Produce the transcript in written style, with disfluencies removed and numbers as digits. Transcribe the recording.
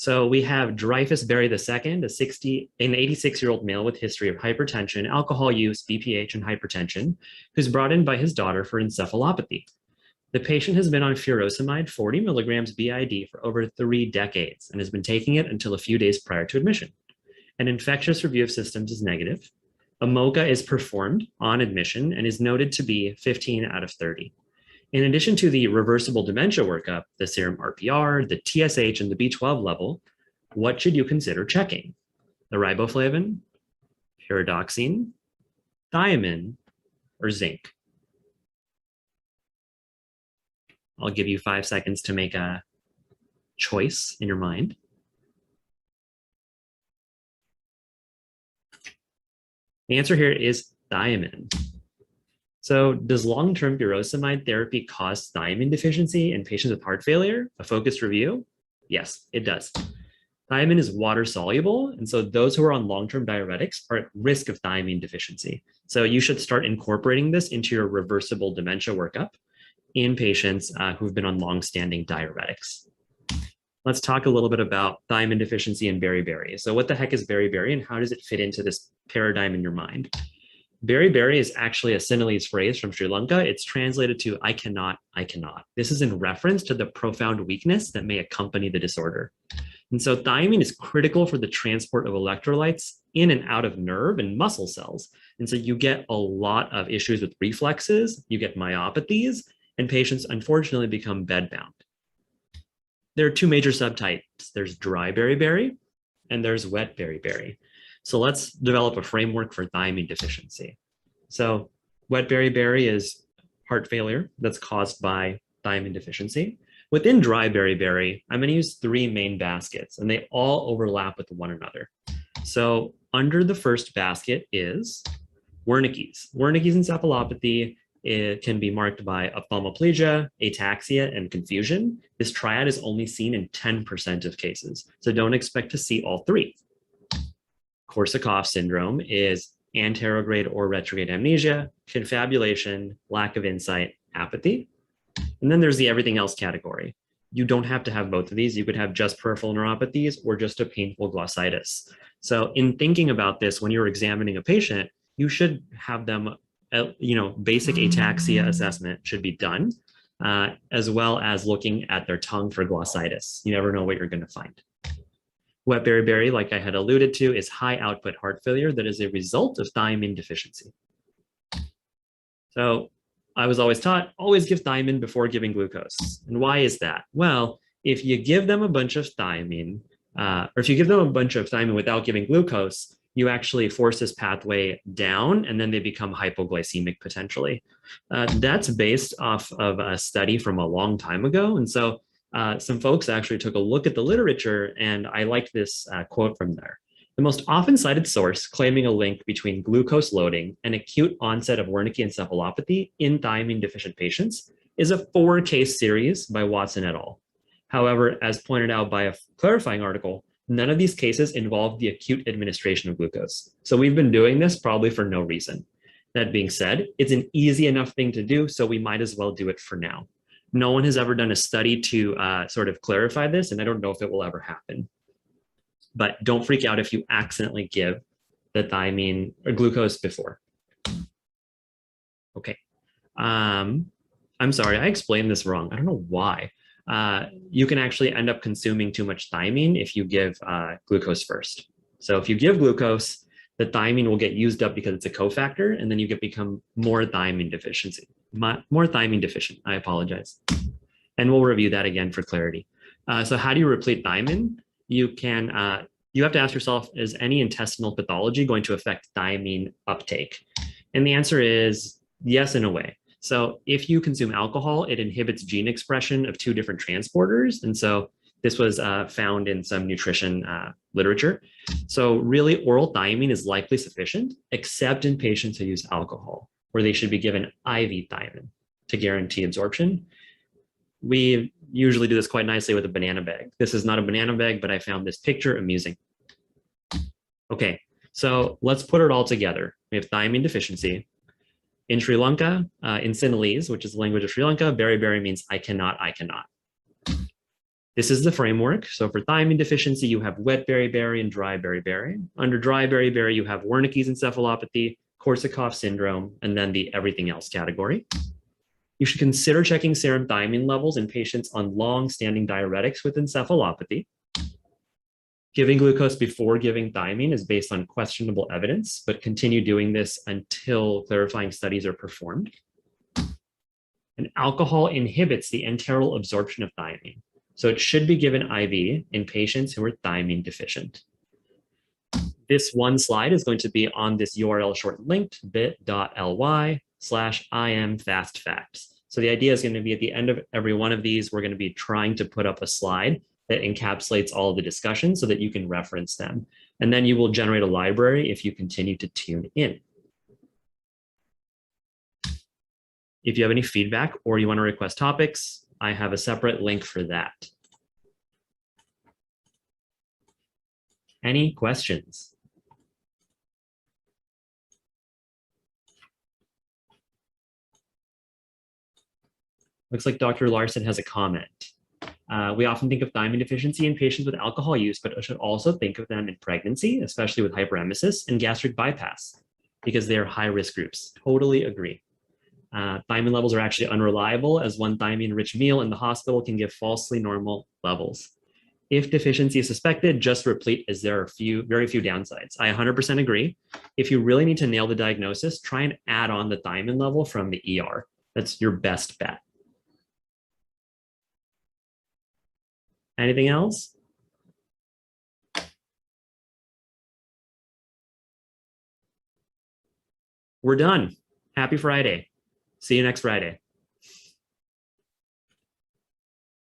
So we have Dreyfus Berry II, an 86-year-old male with history of hypertension, alcohol use, BPH, and hypertension, who's brought in by his daughter for encephalopathy. The patient has been on furosemide 40 milligrams BID for over 3 decades and has been taking it until a few days prior to admission. An infectious review of systems is negative. A MOCA is performed on admission and is noted to be 15 out of 30. In addition to the reversible dementia workup, the serum RPR, the TSH, and the B12 level, what should you consider checking? The riboflavin, pyridoxine, thiamine, or zinc? I'll give you 5 seconds to make a choice in your mind. The answer here is thiamine. So does long-term furosemide therapy cause thiamine deficiency in patients with heart failure? A focused review? Yes, it does. Thiamine is water soluble, and so those who are on long-term diuretics are at risk of thiamine deficiency. So you should start incorporating this into your reversible dementia workup in patients who've been on long-standing diuretics. Let's talk a little bit about thiamine deficiency and beriberi. So what the heck is beriberi and how does it fit into this paradigm in your mind? Beriberi is actually a Sinhalese phrase from Sri Lanka. It's translated to I cannot, I cannot. This is in reference to the profound weakness that may accompany the disorder. And so thiamine is critical for the transport of electrolytes in and out of nerve and muscle cells. And so you get a lot of issues with reflexes, you get myopathies, and patients unfortunately become bedbound. There are 2 major subtypes. There's dry beriberi and there's wet beriberi. So let's develop a framework for thiamine deficiency. So wet beriberi is heart failure that's caused by thiamine deficiency. Within dry beriberi, I'm going to use 3 main baskets, and they all overlap with one another. So under the first basket is Wernicke's. Wernicke's encephalopathy, it can be marked by ophthalmoplegia, ataxia, and confusion. This triad is only seen in 10% of cases, so don't expect to see all 3. Korsakoff syndrome is anterograde or retrograde amnesia, confabulation, lack of insight, apathy. And then there's the everything else category. You don't have to have both of these. You could have just peripheral neuropathies or just a painful glossitis. So in thinking about this, when you're examining a patient, you should have them, basic ataxia assessment should be done, as well as looking at their tongue for glossitis. You never know what you're going to find. Wet beriberi, like I had alluded to, is high output heart failure that is a result of thiamine deficiency. So I was always taught, always give thiamine before giving glucose. And why is that? Well, if you give them a bunch of thiamine, or if you give them a bunch of thiamine without giving glucose, you actually force this pathway down and then they become hypoglycemic potentially. That's based off of a study from a long time ago. And so some folks actually took a look at the literature, and I liked this quote from there. The most often cited source claiming a link between glucose loading and acute onset of Wernicke encephalopathy in thiamine deficient patients is a 4-case series by Watson et al. However, as pointed out by a clarifying article, none of these cases involve the acute administration of glucose. So we've been doing this probably for no reason. That being said, it's an easy enough thing to do, so we might as well do it for now. No one has ever done a study to sort of clarify this, and I don't know if it will ever happen. But don't freak out if you accidentally give the thiamine or glucose before. Okay. I'm sorry, I explained this wrong. I don't know why. You can actually end up consuming too much thiamine if you give glucose first. So if you give glucose, the thiamine will get used up because it's a cofactor, and then you become more thiamine deficiency. More thiamine deficient, I apologize. And we'll review that again for clarity. So how do you replete thiamine? You have to ask yourself, is any intestinal pathology going to affect thiamine uptake? And the answer is yes, in a way. So if you consume alcohol, it inhibits gene expression of 2 different transporters. And so this was found in some nutrition literature. So really oral thiamine is likely sufficient, except in patients who use alcohol, where they should be given IV thiamine to guarantee absorption. We usually do this quite nicely with a banana bag. This is not a banana bag, but I found this picture amusing. Okay, so let's put it all together. We have thiamine deficiency. In Sri Lanka, in Sinhalese, which is the language of Sri Lanka, beriberi means I cannot, I cannot. This is the framework. So for thiamine deficiency, you have wet beriberi and dry beriberi. Under dry beriberi, you have Wernicke's encephalopathy, Korsakoff syndrome, and then the everything else category. You should consider checking serum thiamine levels in patients on long-standing diuretics with encephalopathy. Giving glucose before giving thiamine is based on questionable evidence, but continue doing this until clarifying studies are performed. And alcohol inhibits the enteral absorption of thiamine. So it should be given IV in patients who are thiamine deficient. This one slide is going to be on this URL short linked bit.ly/IMFastFacts. So the idea is going to be at the end of every one of these, we're going to be trying to put up a slide that encapsulates all of the discussion so that you can reference them. And then you will generate a library if you continue to tune in. If you have any feedback or you want to request topics, I have a separate link for that. Any questions? Looks like Dr. Larson has a comment. We often think of thiamine deficiency in patients with alcohol use, but should also think of them in pregnancy, especially with hyperemesis and gastric bypass, because they are high-risk groups. Totally agree. Thiamine levels are actually unreliable, as one thiamine-rich meal in the hospital can give falsely normal levels. If deficiency is suspected, just replete, as there are very few downsides. I 100% agree. If you really need to nail the diagnosis, try and add on the thiamine level from the ER. That's your best bet. Anything else? We're done. Happy Friday. See you next Friday.